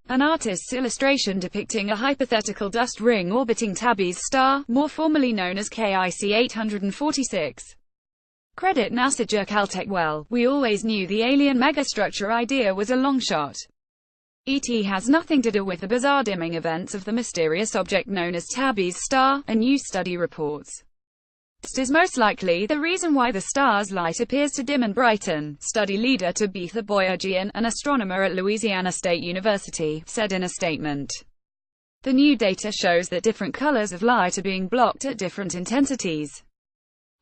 An artist's illustration depicting a hypothetical dust ring orbiting Tabby's star, more formally known as KIC 846. Credit NASA jerk Caltech. Well, we always knew the alien megastructure idea was a long shot. ET has nothing to do with the bizarre dimming events of the mysterious object known as Tabby's star, a new study reports. This is most likely the reason why the star's light appears to dim and brighten, study leader Tabitha Boyajian, an astronomer at Louisiana State University, said in a statement. The new data shows that different colors of light are being blocked at different intensities.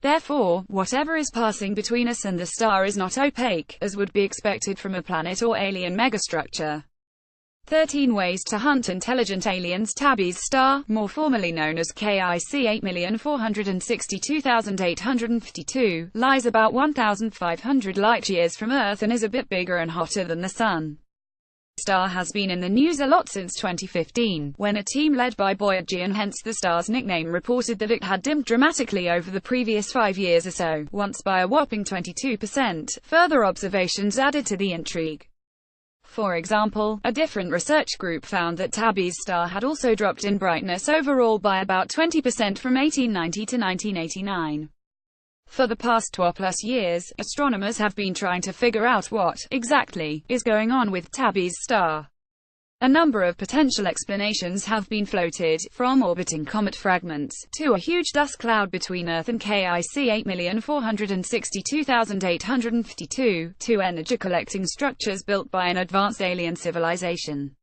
Therefore, whatever is passing between us and the star is not opaque, as would be expected from a planet or alien megastructure. 13 Ways to Hunt Intelligent Aliens. Tabby's star, more formally known as KIC 8,462,852, lies about 1,500 light-years from Earth and is a bit bigger and hotter than the Sun. The star has been in the news a lot since 2015, when a team led by Boyajian, hence the star's nickname, reported that it had dimmed dramatically over the previous 5 years or so, once by a whopping 22%. Further observations added to the intrigue. For example, a different research group found that Tabby's star had also dropped in brightness overall by about 20% from 1890 to 1989. For the past 12+ years, astronomers have been trying to figure out what, exactly, is going on with Tabby's star. A number of potential explanations have been floated, from orbiting comet fragments, to a huge dust cloud between Earth and KIC 8,462,852, to energy-collecting structures built by an advanced alien civilization.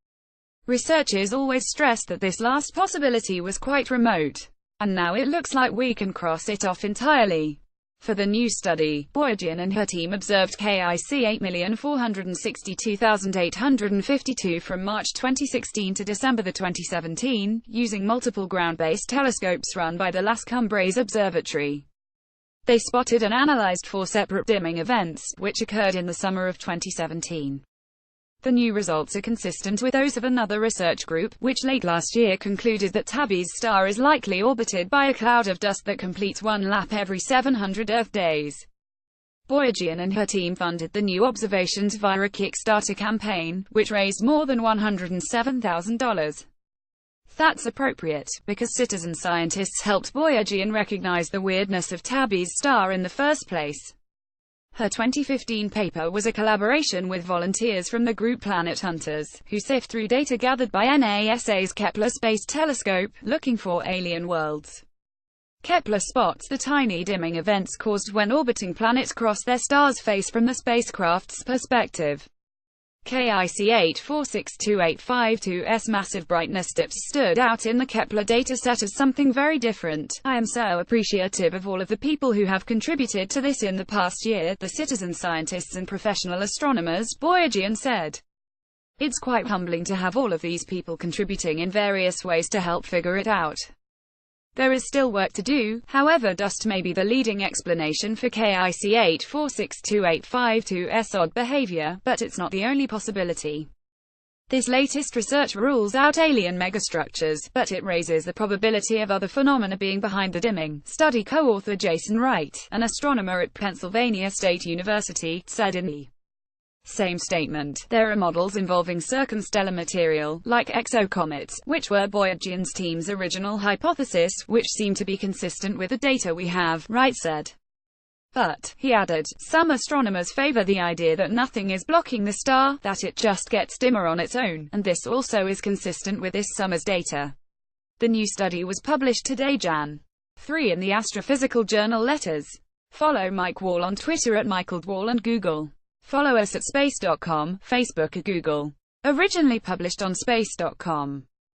Researchers always stressed that this last possibility was quite remote, and now it looks like we can cross it off entirely. For the new study, Boyajian and her team observed KIC 8,462,852 from March 2016 to December 2017, using multiple ground-based telescopes run by the Las Cumbres Observatory. They spotted and analyzed 4 separate dimming events, which occurred in the summer of 2017. The new results are consistent with those of another research group, which late last year concluded that Tabby's star is likely orbited by a cloud of dust that completes one lap every 700 Earth days. Boyajian and her team funded the new observations via a Kickstarter campaign, which raised more than $107,000. That's appropriate, because citizen scientists helped Boyajian recognize the weirdness of Tabby's star in the first place. Her 2015 paper was a collaboration with volunteers from the group Planet Hunters, who sift through data gathered by NASA's Kepler Space Telescope, looking for alien worlds. Kepler spots the tiny dimming events caused when orbiting planets cross their star's face from the spacecraft's perspective. KIC 8462852's massive brightness dips stood out in the Kepler dataset as something very different. I am so appreciative of all of the people who have contributed to this in the past year, the citizen scientists and professional astronomers, Boyajian said. It's quite humbling to have all of these people contributing in various ways to help figure it out. There is still work to do, however dust may be the leading explanation for KIC 8462852's odd behavior, but it's not the only possibility. This latest research rules out alien megastructures, but it raises the probability of other phenomena being behind the dimming. Study co-author Jason Wright, an astronomer at Pennsylvania State University, said in the same statement, there are models involving circumstellar material, like exocomets, which were Boyajian's team's original hypothesis, which seem to be consistent with the data we have, Wright said. But, he added, some astronomers favor the idea that nothing is blocking the star, that it just gets dimmer on its own, and this also is consistent with this summer's data. The new study was published today, Jan. 3 in the astrophysical journal Letters. Follow Mike Wall on Twitter at @MichaelWall and Google. Follow us at space.com, Facebook or Google. Originally published on space.com.